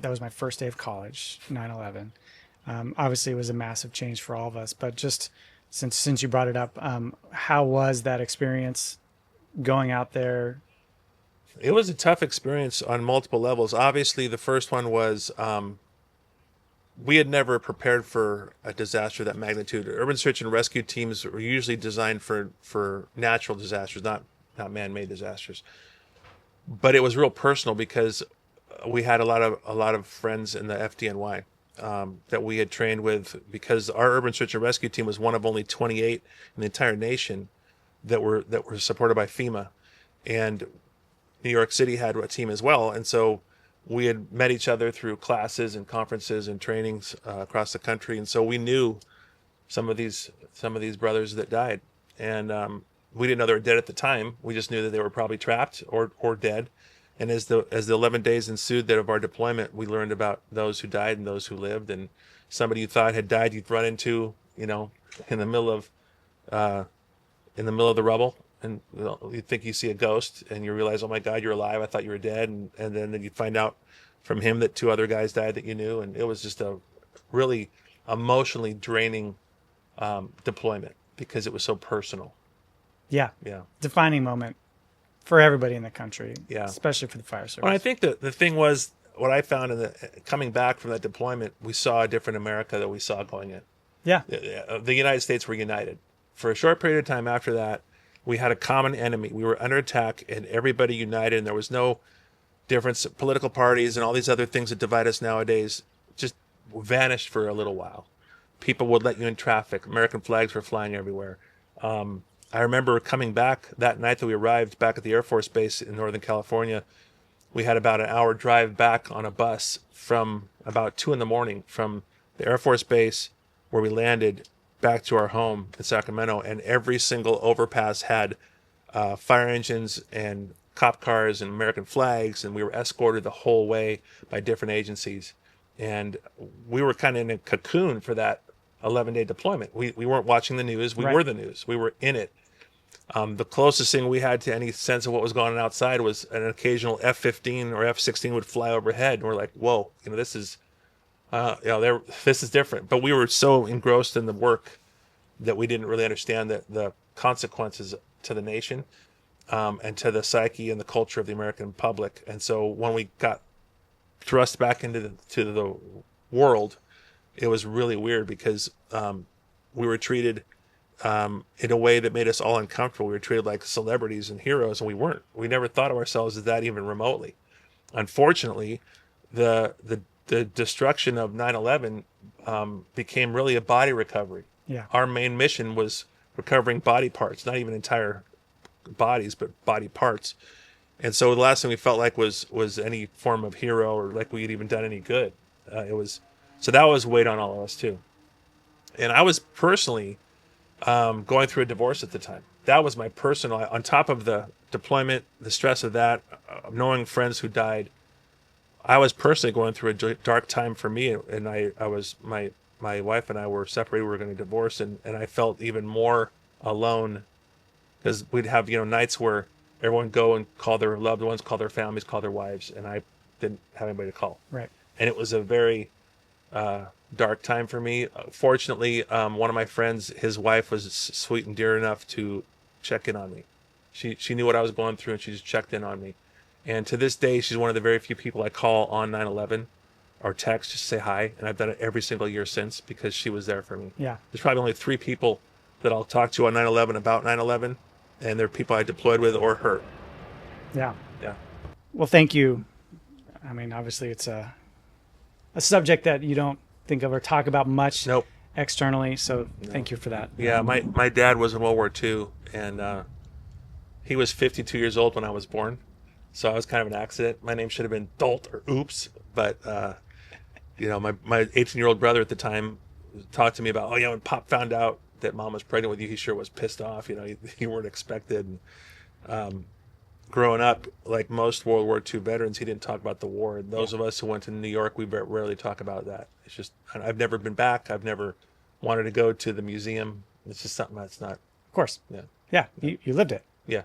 That was my first day of college, 9/11. Obviously, it was a massive change for all of us. But just since you brought it up, how was that experience going out there? It was a tough experience on multiple levels. Obviously, the first one was we had never prepared for a disaster of that magnitude. Urban search and rescue teams were usually designed for natural disasters, not man-made disasters. But it was real personal because we had a lot of friends in the FDNY that we had trained with, because our urban search and rescue team was one of only 28 in the entire nation that were supported by FEMA, and New York City had a team as well. And so we had met each other through classes and conferences and trainings across the country, and so we knew some of these brothers that died, and we didn't know they were dead at the time. We just knew that they were probably trapped or dead. And as the 11 days ensued that of our deployment, we learned about those who died and those who lived. And somebody you thought had died, you'd run into, in the middle of the rubble, and you think you see a ghost, and you realize, oh my God, you're alive. I thought you were dead, and then you find out from him that two other guys died that you knew, and it was just a really emotionally draining deployment because it was so personal. Yeah, Yeah, defining moment for everybody in the country, yeah. especially for the fire Well, I service. think that the thing was, what I found coming back from that deployment, we saw a different America that we saw going in. Yeah, The United States were united. For a short period of time after that, we had a common enemy. We were under attack, and everybody united, and there was no difference. Political parties and all these other things that divide us nowadays just vanished for a little while. People would let you in traffic. American flags were flying everywhere. I remember coming back that night that we arrived back at the Air Force Base in Northern California. We had about an hour drive back on a bus from about 2 in the morning from the Air Force Base where we landed back to our home in Sacramento, and every single overpass had fire engines and cop cars and American flags, and we were escorted the whole way by different agencies. And we were kind of in a cocoon for that 11-day deployment. We weren't watching the news. We right. were the news. We were in it. The closest thing we had to any sense of what was going on outside was an occasional F-15 or F-16 would fly overhead, and we're like, "Whoa, this is, this is different." But we were so engrossed in the work that we didn't really understand the consequences to the nation, and to the psyche and the culture of the American public. And so when we got thrust back into the world, it was really weird because we were treated in a way that made us all uncomfortable. We were treated like celebrities and heroes, and we weren't. We never thought of ourselves as that, even remotely. Unfortunately, the destruction of 9/11 became really a body recovery. Yeah, Our main mission was recovering body parts, not even entire bodies, but body parts. And so the last thing we felt like was any form of hero, or like we had even done any good. It was so that was weight on all of us too. And I was personally going through a divorce at the time. That was my personal, on top of the deployment, the stress of that, knowing friends who died. I was personally going through a dark time for me, and I was my wife and I were separated. We were going to divorce, and I felt even more alone because we'd have nights where everyone go and call their loved ones, call their families, call their wives, and I didn't have anybody to call. right. And it was a very dark time for me. Fortunately, one of my friends, his wife was sweet and dear enough to check in on me. She knew what I was going through, and she just checked in on me. And to this day, she's one of the very few people I call on 9/11 or text just to say hi. And I've done it every single year since because she was there for me. Yeah, There's probably only 3 people that I'll talk to on 9/11 about 9/11, and they're people I deployed with or hurt. yeah. Yeah. Well, thank you. I mean, obviously, it's a subject that you don't think of or talk about much Nope. externally. So No. thank you for that. Yeah. My dad was in World War II, and he was 52 years old when I was born. So I was kind of an accident. My name should have been Dolt or Oops, but my 18-year-old brother at the time talked to me about, when Pop found out that Mom was pregnant with you, he sure was pissed off. You weren't expected. And, growing up, like most World War II veterans, he didn't talk about the war. And those of us who went to New York, we rarely talk about that. It's just, I've never been back. I've never wanted to go to the museum. It's just something that's not, Of course. yeah, Yeah, you lived it. yeah.